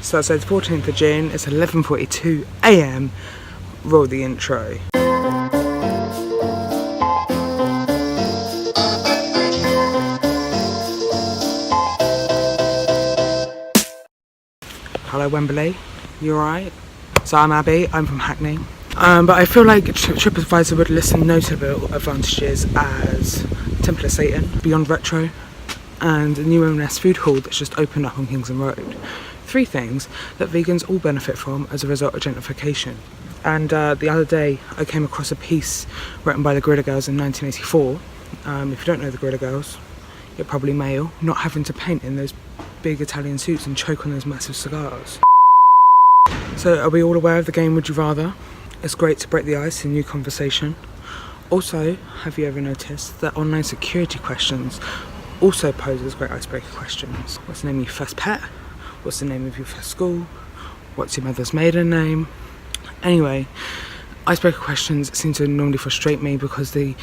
So I said 14th of June, it's 11:42 AM. Roll the intro. Hello Wembley, you alright? So I'm Abby, I'm from Hackney. But I feel like TripAdvisor would list some notable advantages as Temple of Satan, Beyond Retro, and a new M&S food hall that's just opened up on Kingston Road. 3 things that vegans all benefit from as a result of gentrification. And the other day I came across a piece written by the Guerrilla Girls in 1984. If you don't know the Guerrilla Girls, you're probably male, not having to paint in those big Italian suits and choke on those massive cigars. So are we all aware of the game Would You Rather? It's great to break the ice in new conversation. Also, have you ever noticed that online security questions also poses great icebreaker questions? What's the name of your first pet? What's the name of your first school? What's your mother's maiden name? Anyway, icebreaker questions seem to normally frustrate me because they're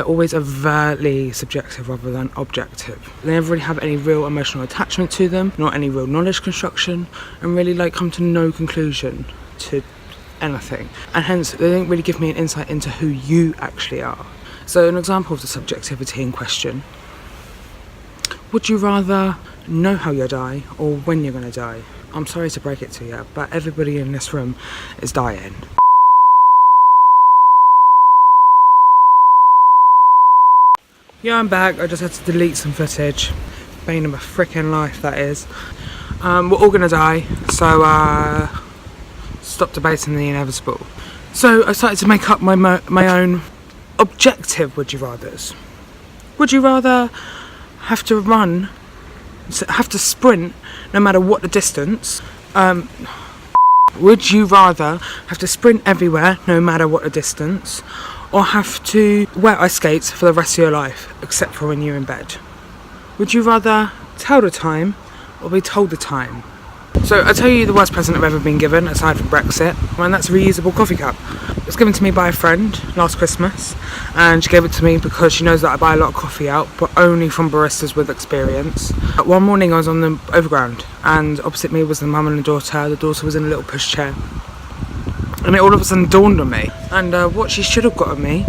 always overtly subjective rather than objective. They never really have any real emotional attachment to them, not any real knowledge construction, and really come to no conclusion to anything. And hence, they don't really give me an insight into who you actually are. So an example of the subjectivity in question: would you rather know how you'll die or when you're going to die? I'm sorry to break it to you, but everybody in this room is dying. Yeah, I'm back. I just had to delete some footage. Bane of my freaking life, that is. We're all gonna die, so stop debating the inevitable. So I started to make up my own objective would you rathers. Would you rather have to sprint no matter what the distance? Would you rather have to sprint everywhere no matter what the distance, or have to wear ice skates for the rest of your life except for when you're in bed? Would you rather tell the time or be told the time? So I'll tell you the worst present I've ever been given aside from Brexit, and that's a reusable coffee cup. It was given to me by a friend last Christmas, and she gave it to me because she knows that I buy a lot of coffee out, but only from baristas with experience. One morning I was on the overground, and opposite me was the mum and the daughter. The daughter was in a little pushchair, and it all of a sudden dawned on me. And what she should have got on me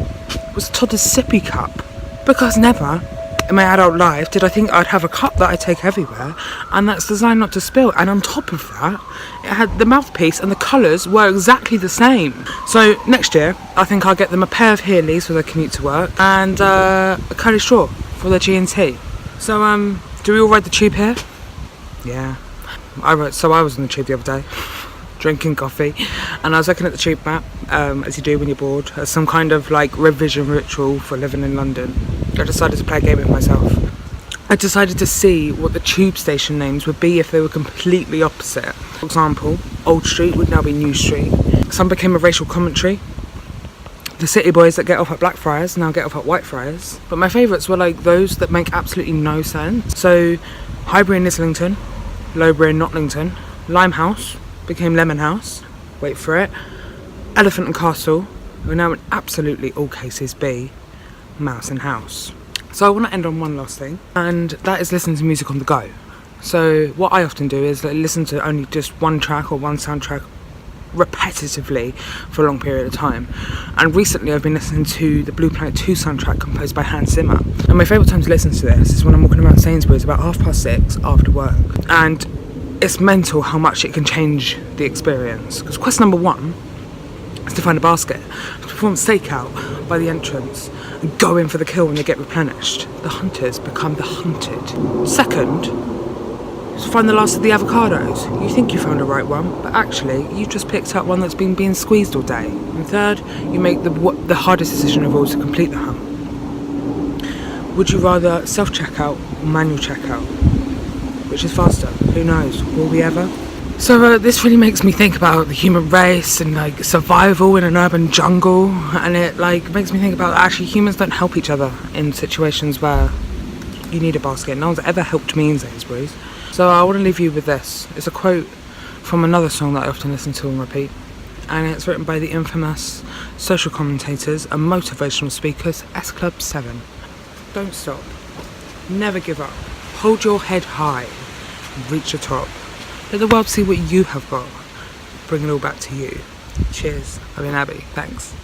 was Todd's sippy cup, because never in my adult life did I think I'd have a cup that I take everywhere, and that's designed not to spill. And on top of that, it had the mouthpiece and the colours were exactly the same. So next year I think I'll get them a pair of Heelys for their commute to work, and a curly straw for their G&T. So do we all ride the tube here? Yeah, I was on the tube the other day drinking coffee, and I was looking at the tube map, as you do when you're bored, as some kind of revision ritual for living in London. I decided to play a game with myself. I decided to see what the tube station names would be if they were completely opposite. For example, Old Street would now be New Street. Some became a racial commentary. The city boys that get off at Blackfriars now get off at Whitefriars. But my favourites were those that make absolutely no sense. So Highbury and Islington, Lowbury and Notlington, Limehouse became Lemon House, wait for it, Elephant and Castle will now in absolutely all cases be Mouse and House. So I want to end on one last thing, and that is listening to music on the go. So what I often do is listen to only just one track or one soundtrack repetitively for a long period of time. And recently I've been listening to the Blue Planet 2 soundtrack composed by Hans Zimmer. And my favourite time to listen to this is when I'm walking around Sainsbury's about 6:30 after work. And it's mental how much it can change the experience. Because quest number 1 is to find a basket, to perform stakeout by the entrance, and go in for the kill when they get replenished. The hunters become the hunted. Second, is to find the last of the avocados. You think you found the right one, but actually you just picked up one that's been being squeezed all day. And third, you make the hardest decision of all to complete the hunt. Would you rather self-checkout or manual checkout? Which is faster? Who knows? Will we ever? So this really makes me think about the human race and survival in an urban jungle, and it makes me think about actually humans don't help each other in situations where you need a basket. No one's ever helped me in Sainsbury's. So I want to leave you with this. It's a quote from another song that I often listen to and repeat, and it's written by the infamous social commentators and motivational speakers S Club 7. Don't stop. Never give up. Hold your head high and reach the top. Let the world see what you have got. Bring it all back to you. Cheers. I've been Abby. Thanks.